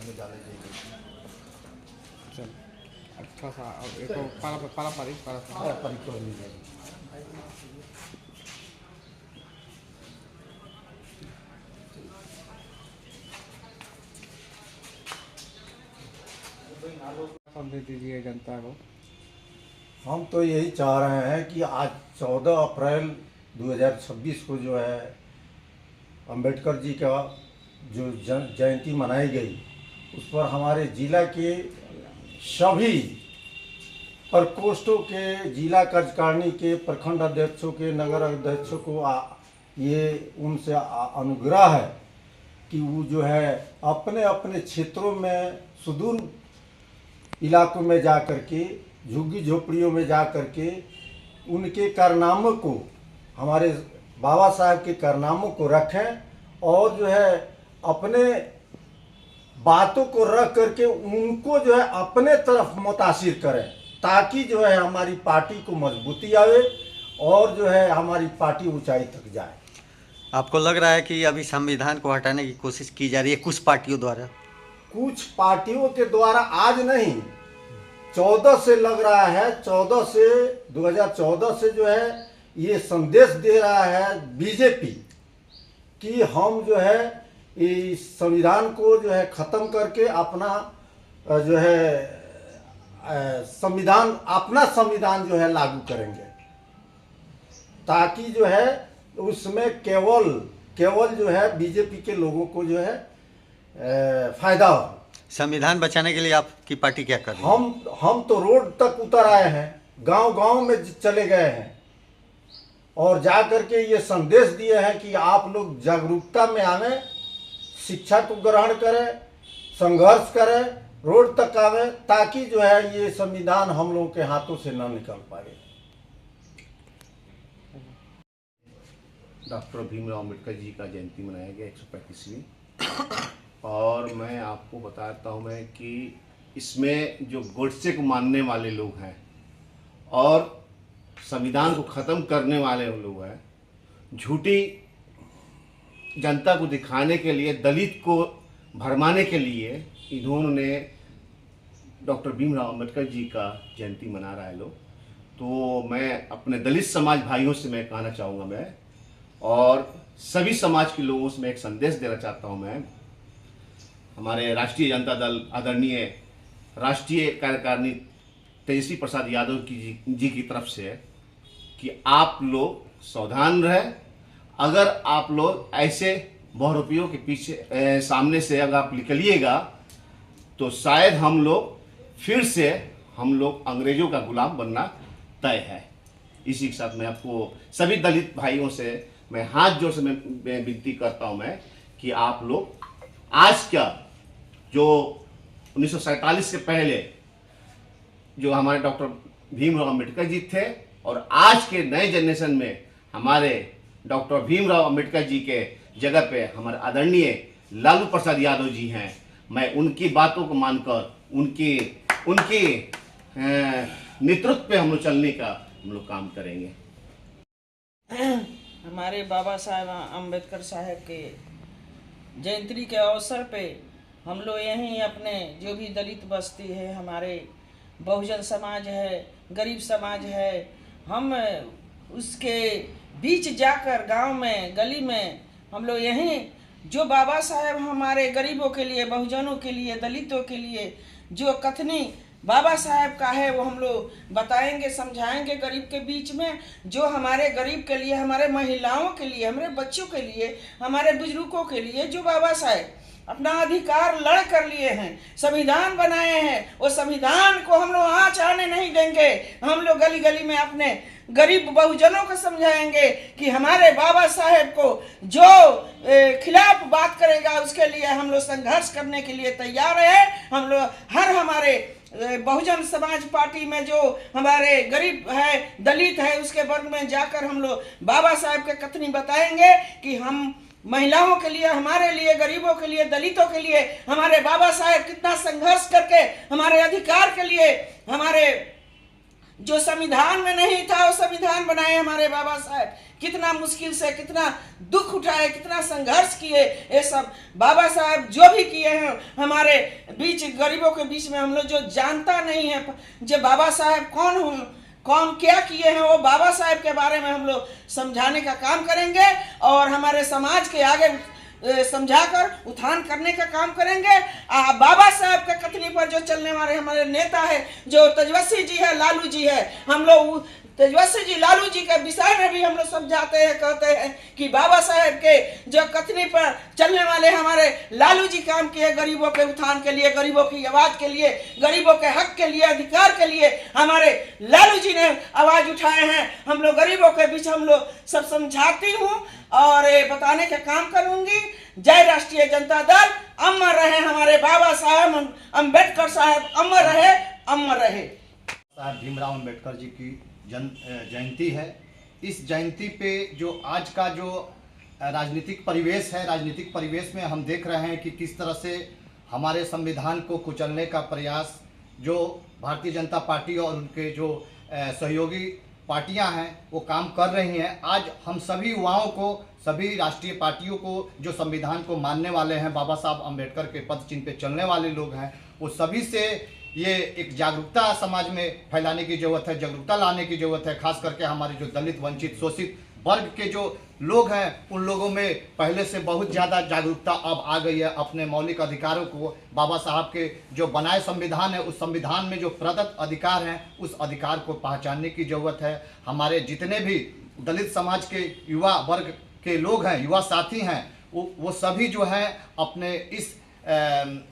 में डाले जाएंगे। चल अच्छा सा अब एक पारंपरिक परिक्रमा मिल जाएगी। संदेश दीजिए जनता को। हम तो यही चाह रहे हैं कि आज 14 अप्रैल 2026 को जो है अंबेडकर जी का जो जयंती मनाई गई, उस पर हमारे जिला के सभी प्रकोष्ठों के, जिला कार्यकारिणी के, प्रखंड अध्यक्षों के, नगर अध्यक्षों को ये उनसे अनुग्रह है कि वो जो है अपने अपने क्षेत्रों में, सुदूर इलाकों में जा कर के, झुग्गी झोपड़ियों में जा कर के उनके कारनामों को, हमारे बाबा साहब के कारनामों को रखें और जो है अपने बातों को रख करके उनको जो है अपने तरफ मुतासिर करें, ताकि जो है हमारी पार्टी को मजबूती आवे और जो है हमारी पार्टी ऊंचाई तक जाए। आपको लग रहा है कि अभी संविधान को हटाने की कोशिश की जा रही है कुछ पार्टियों द्वारा? कुछ पार्टियों के द्वारा, आज नहीं 14 से लग रहा है, 2014 से जो है ये संदेश दे रहा है बीजेपी कि हम जो है इस संविधान को जो है खत्म करके अपना जो है अपना संविधान जो है लागू करेंगे, ताकि जो है उसमें केवल जो है बीजेपी के लोगों को जो है फायदा हो। संविधान बचाने के लिए आपकी पार्टी क्या कर रही है? हम तो रोड तक उतर आए हैं, गांव में चले गए हैं और जा करके ये संदेश दिए हैं कि आप लोग जागरूकता में आवे, शिक्षा को ग्रहण करें, संघर्ष करें, रोड तक आवे, ताकि जो है ये संविधान हम लोगों के हाथों से न निकल पाए। डॉक्टर भीमराव अम्बेडकर जी का जयंती मनाया गया 135वीं, और मैं आपको बताता हूँ मैं कि इसमें जो गोडसे को मानने वाले लोग हैं और संविधान को ख़त्म करने वाले लोग हैं, झूठी जनता को दिखाने के लिए, दलित को भरमाने के लिए इन्होंने डॉक्टर भीमराव अम्बेडकर जी का जयंती मना रहा है लोग। तो मैं अपने दलित समाज भाइयों से मैं कहना चाहूँगा, मैं और सभी समाज के लोगों से मैं एक संदेश देना चाहता हूँ। मैं हमारे राष्ट्रीय जनता दल आदरणीय राष्ट्रीय कार्यकारिणी तेजस्वी प्रसाद यादव जी की तरफ से कि आप लोग सावधान रहें। अगर आप लोग ऐसे बहुरूपियों के पीछे सामने से अगर आप निकलिएगा तो शायद हम लोग फिर से अंग्रेजों का गुलाम बनना तय है। इसी के साथ मैं आपको सभी दलित भाइयों से मैं हाथ जोड़ से मैं विनती करता हूं मैं कि आप लोग आज का जो 1947 से पहले जो हमारे डॉक्टर भीमराव अम्बेडकर जी थे और आज के नए जनरेशन में हमारे डॉक्टर भीमराव अम्बेडकर जी के जगह पे हमारे आदरणीय लालू प्रसाद यादव जी हैं। मैं उनकी बातों को मानकर उनके नेतृत्व पे हम लोग चलने का हम लोग काम करेंगे। हमारे बाबा साहेब अम्बेडकर साहब के जयंती के अवसर पे हम लोग यहीं अपने जो भी दलित बस्ती है, हमारे बहुजन समाज है, गरीब समाज है, हम उसके बीच जाकर गांव में, गली में हम लोग यहीं जो बाबा साहेब हमारे गरीबों के लिए, बहुजनों के लिए, दलितों के लिए जो कथनी बाबा साहेब का है वो हम लोग बताएंगे, समझाएंगे गरीब के बीच में। जो हमारे गरीब के लिए, हमारे महिलाओं के लिए, हमारे बच्चों के लिए, हमारे बुजुर्गों के लिए जो बाबा साहेब अपना अधिकार लड़ कर लिए हैं, संविधान बनाए हैं, वो संविधान को हम लोग आँच आने नहीं देंगे। हम लोग गली गली में अपने गरीब बहुजनों को समझाएंगे कि हमारे बाबा साहेब को जो खिलाफ बात करेगा उसके लिए हम लोग संघर्ष करने के लिए तैयार है। हम लोग हमारे बहुजन समाज पार्टी में जो हमारे गरीब है, दलित है, उसके वर्ग में जाकर हम लोग बाबा साहेब के कथनी बताएंगे कि हम महिलाओं के लिए, हमारे लिए, गरीबों के लिए, दलितों के लिए हमारे बाबा साहेब कितना संघर्ष करके हमारे अधिकार के लिए, हमारे जो संविधान में नहीं था वो संविधान बनाए हमारे बाबा साहब। कितना मुश्किल से, कितना दुख उठाए, कितना संघर्ष किए। ये सब बाबा साहब जो भी किए हैं हमारे बीच, गरीबों के बीच में, हम लोग जो जानता नहीं है जो बाबा साहब कौन क्या किए हैं, वो बाबा साहब के बारे में हम लोग समझाने का काम करेंगे और हमारे समाज के आगे समझाकर उत्थान करने का काम करेंगे। बाबा साहब के कथनी पर जो चलने वाले हमारे नेता है, जो तेजस्वी जी है, लालू जी है, हम लोग तेजस्वी जी, लालू जी के विषय में भी हम लोग समझाते हैं, कहते हैं कि बाबा साहब के जो कथनी पर चलने वाले हमारे लालू जी काम किए गरीबों के उत्थान के लिए, गरीबों की आवाज के लिए, गरीबों के हक के लिए, अधिकार के लिए हमारे लालू जी ने आवाज उठाए हैं। हम लोग गरीबों के बीच हम लोग सब समझाती हूँ और बताने का काम करूंगी। जय राष्ट्रीय जनता दल, अमर रहे हमारे बाबा साहब अम्बेडकर साहब, अमर रहे, अमर रहे। साहब भीमराव अम्बेडकर जी की जयंती है। इस जयंती पे जो आज का जो राजनीतिक परिवेश है, राजनीतिक परिवेश में हम देख रहे हैं कि किस तरह से हमारे संविधान को कुचलने का प्रयास जो भारतीय जनता पार्टी और उनके जो सहयोगी पार्टियां हैं वो काम कर रही हैं। आज हम सभी युवाओं को, सभी राष्ट्रीय पार्टियों को, जो संविधान को मानने वाले हैं, बाबा साहब अम्बेडकर के पद चिन्ह पे चलने वाले लोग हैं, वो सभी से ये एक जागरूकता समाज में फैलाने की ज़रूरत है, जागरूकता लाने की ज़रूरत है। खास करके हमारे जो दलित, वंचित, शोषित वर्ग के जो लोग हैं, उन लोगों में पहले से बहुत ज़्यादा जागरूकता अब आ गई है। अपने मौलिक अधिकारों को, बाबा साहब के जो बनाए संविधान है, उस संविधान में जो प्रदत्त अधिकार हैं, उस अधिकार को पहचानने की ज़रूरत है। हमारे जितने भी दलित समाज के युवा वर्ग के लोग हैं, युवा साथी हैं, वो सभी जो हैं अपने इस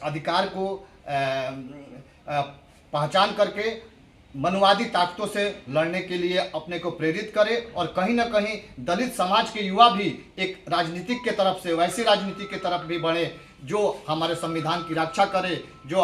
अधिकार को पहचान करके मनुवादी ताकतों से लड़ने के लिए अपने को प्रेरित करें और कहीं ना कहीं दलित समाज के युवा भी एक राजनीतिक के तरफ से, वैसी राजनीति के तरफ भी बढ़े जो हमारे संविधान की रक्षा करे, जो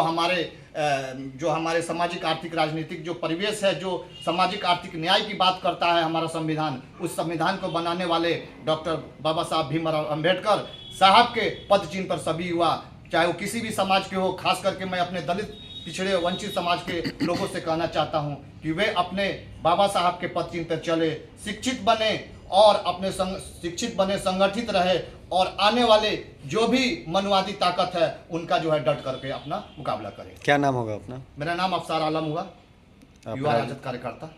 हमारे सामाजिक आर्थिक राजनीतिक जो परिवेश है, जो सामाजिक आर्थिक न्याय की बात करता है हमारा संविधान, उस संविधान को बनाने वाले डॉक्टर बाबा साहब भीमराव अम्बेडकर साहब के पद चिन्ह पर सभी युवा, चाहे वो किसी भी समाज के हो, खास करके मैं अपने दलित, पिछड़े, वंचित समाज के लोगों से कहना चाहता हूं कि वे अपने बाबा साहब के पद चिन्ह पर चले, शिक्षित बने और अपने शिक्षित बने, संगठित रहे और आने वाले जो भी मनुवादी ताकत है उनका जो है डट करके अपना मुकाबला करें। क्या नाम होगा अपना? मेरा नाम अफसार आलम हुआ, युवा अपना- राजद कार्यकर्ता।